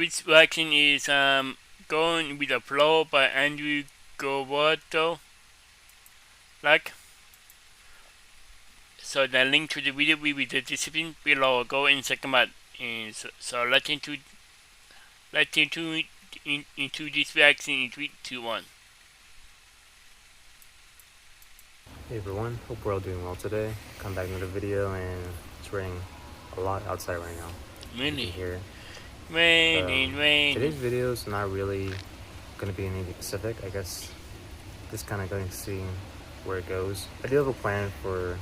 Twitch reaction is Going with the Flow by Andrew Gowato. Like, so the link to the video will be the description below. Go and check them out. And so let's into this reaction in 3, 2, 1. Hey everyone, hope we're all doing well today. Come back with a video and it's raining a lot outside right now. Really? Raining. Raining. Today's video is not really going to be anything specific. I guess just kind of going to see where it goes. I do have a plan for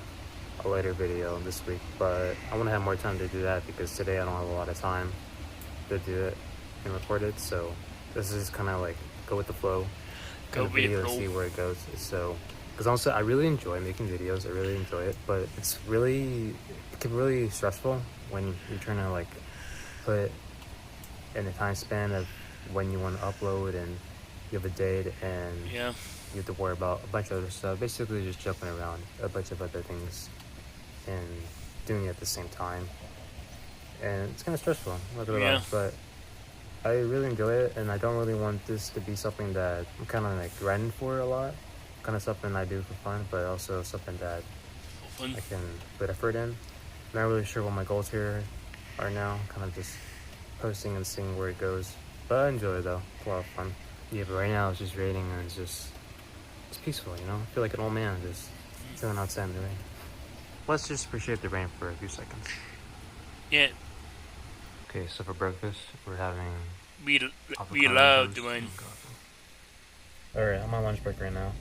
a later video this week, but I want to have more time to do that because today I don't have a lot of time to do it and record it. So this is kind of like go with the flow, Go with the video flow. and see where it goes. So. Because also, I really enjoy making videos. I really enjoy it, but it can be really stressful when you're trying to like put in a time span of when you want to upload and you have a date and you have to worry about a bunch of other stuff. Basically, just jumping around a bunch of other things and doing it at the same time, and it's kind of stressful. I'm not gonna lie, but I really enjoy it, and I don't really want this to be something that I'm kind of like grinding for a lot. Kind of something I do for fun, but also something that I can put effort in. Not really sure what my goals here are now. Kind of just posting and seeing where it goes. But I enjoy it though. It's a lot of fun. Yeah, but right now it's just raining and it's peaceful, you know? I feel like an old man just chilling outside in the rain. Let's just appreciate the rain for a few seconds. Yeah. Okay, so for breakfast we're having we love the rain. Alright, I'm on lunch break right now.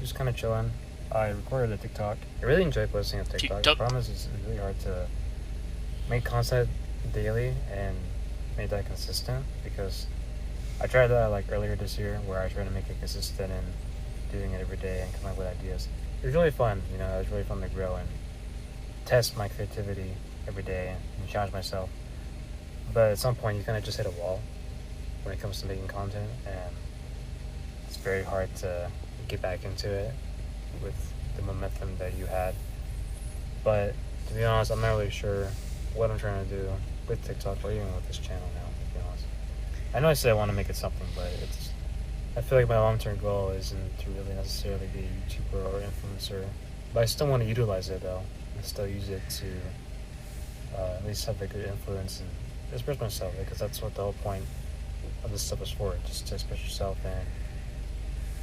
Just kind of chilling. I recorded a TikTok. I really enjoy posting on TikTok. The problem is it's really hard to make content daily and make that consistent because I tried that like earlier this year where I tried to make it consistent and doing it every day and come up with ideas. It was really fun, you know, it was really fun to grow and test my creativity every day and challenge myself. But at some point you kind of just hit a wall when it comes to making content, and it's very hard to get back into it with the momentum that you had. But to be honest, I'm not really sure what I'm trying to do with TikTok or even with this channel now, to be honest. I know I said I want to make it something, but I feel like my long-term goal isn't to really necessarily be a YouTuber or influencer, but I still want to utilize it though, and still use it to at least have a good influence and express myself, because that's what the whole point of this stuff is for, just to express yourself and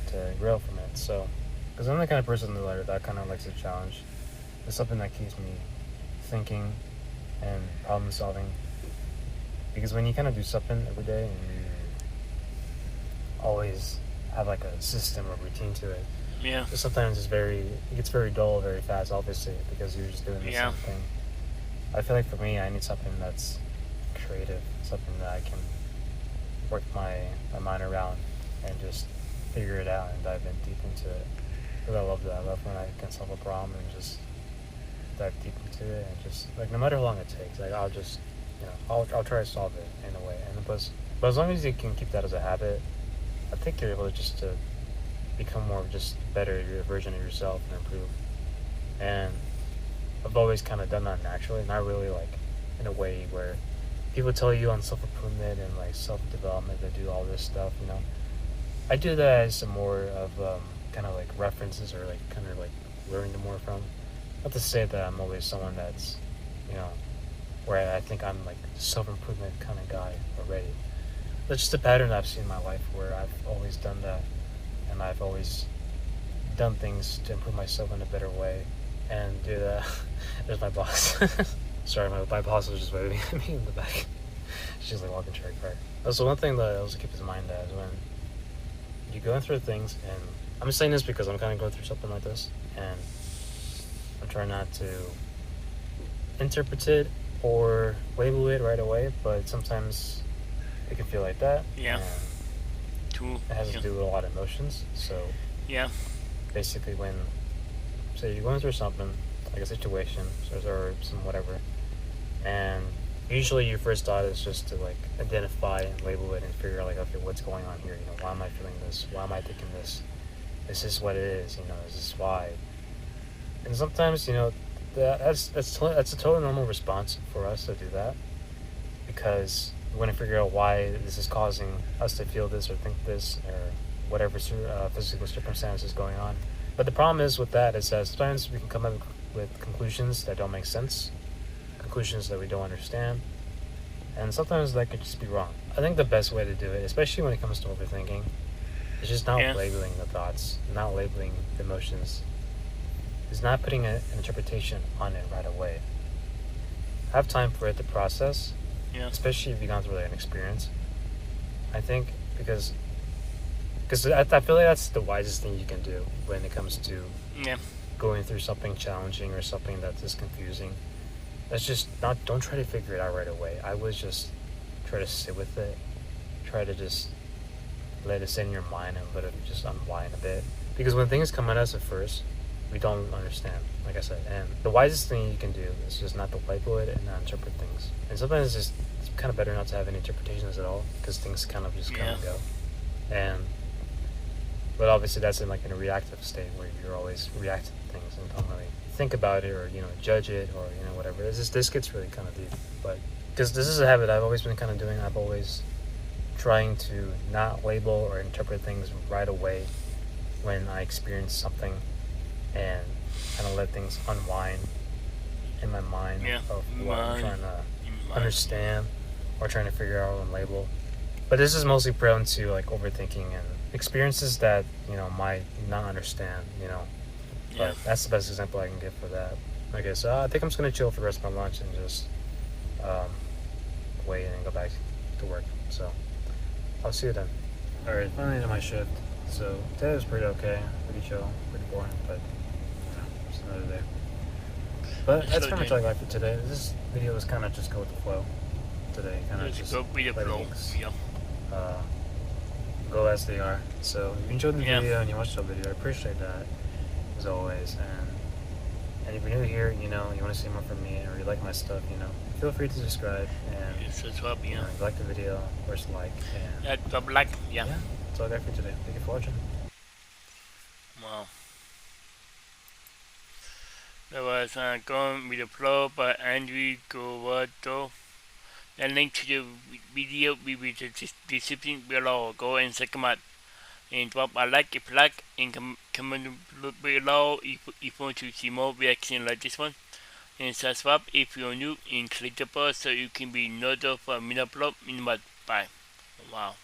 to grow from it. So, because I'm the kind of person that kind of likes a challenge. It's something that keeps me thinking and problem solving. Because when you kind of do something every day and you always have like a system or routine to it, sometimes it gets very dull very fast, obviously, because you're just doing the same thing. I feel like for me, I need something that's creative, something that I can work my mind around and just figure it out and dive in deep into it. Because I love that. I love when I can solve a problem and just dive deep into it and just like no matter how long it takes, like I'll just I'll try to solve it in a way. And but as long as you can keep that as a habit, I think you're able to just to become more just better version of yourself and improve. And I've always kind of done that naturally, not really like in a way where people tell you on self-improvement and like self-development to do all this stuff, you know. I do that as some more of kind of like references or like kind of like learning more from. Not to say that I'm always someone that's, you know, where I think I'm like self-improvement kind of guy already. That's just a pattern I've seen in my life where I've always done that, and I've always done things to improve myself in a better way and do that. There's my boss. Sorry, my boss was just waving at me in the back. She's like walking to her car. Also, one thing that I also keep in mind is when you're going through things, and I'm saying this because I'm kind of going through something like this, and I'm trying not to interpret it or label it right away, but sometimes it can feel like that. Yeah. It has to do with a lot of emotions. So basically, when say you're going through something like a situation or some whatever, and usually your first thought is just to like identify and label it and figure out like, okay, what's going on here? You know, why am I feeling this? Why am I thinking this? Is this what it is? You know, is this why? And sometimes, you know, that's a totally normal response for us to do that, because We want to figure out why this is causing us to feel this or think this or whatever physical circumstance is going on. But the problem is with that is that sometimes we can come up with conclusions that don't make sense, conclusions that we don't understand, and sometimes that could just be wrong. I think the best way to do it, especially when it comes to overthinking, is just not labeling the thoughts, not labeling the emotions, is not putting an interpretation on it right away. Have time for it to process, especially if you've gone through an experience. I think because I feel like that's the wisest thing you can do when it comes to going through something challenging or something that is confusing. That's just don't try to figure it out right away. I would just try to sit with it, try to just let it sit in your mind and let it just unwind a bit. Because when things come at us at first, we don't understand, like I said. And the wisest thing you can do is just not to label it and not interpret things. And sometimes it's kind of better not to have any interpretations at all, because things kind of just come and go. But obviously that's in a reactive state where you're always reacting to things and don't really think about it or judge it or whatever. This gets really kind of deep, but because this is a habit I've always been kind of doing. I've always trying to not label or interpret things right away when I experience something, and kind of let things unwind in my mind of what I'm trying to understand or trying to figure out and label. But this is mostly prone to overthinking and experiences that might not understand. But that's the best example I can give for that. Okay, so I think I'm just gonna chill for the rest of my lunch and just wait and go back to work. So I'll see you then. Alright, finally into my shift. So today was pretty okay, pretty chill, pretty boring, but just another day. But that's pretty much all I got for today. This video was kind of just go with the flow today, kind of just go with the flow. Go as they are. So if you enjoyed the video and you watched the video, I appreciate that as always. And if you're new here, you want to see more from me, or you like my stuff, feel free to subscribe and subscribe. If you like the video, of course, like and drop a like. That's all I got for today. Thank you for watching. Wow. That was Going with the Flow by Andrew Govato. The link to the video will be the description below. Go and check them out. And drop a like if you like, and comment below if you want to see more reactions like this one. And subscribe if you're new, and click the bell so you can be notified when I upload. Bye. Wow.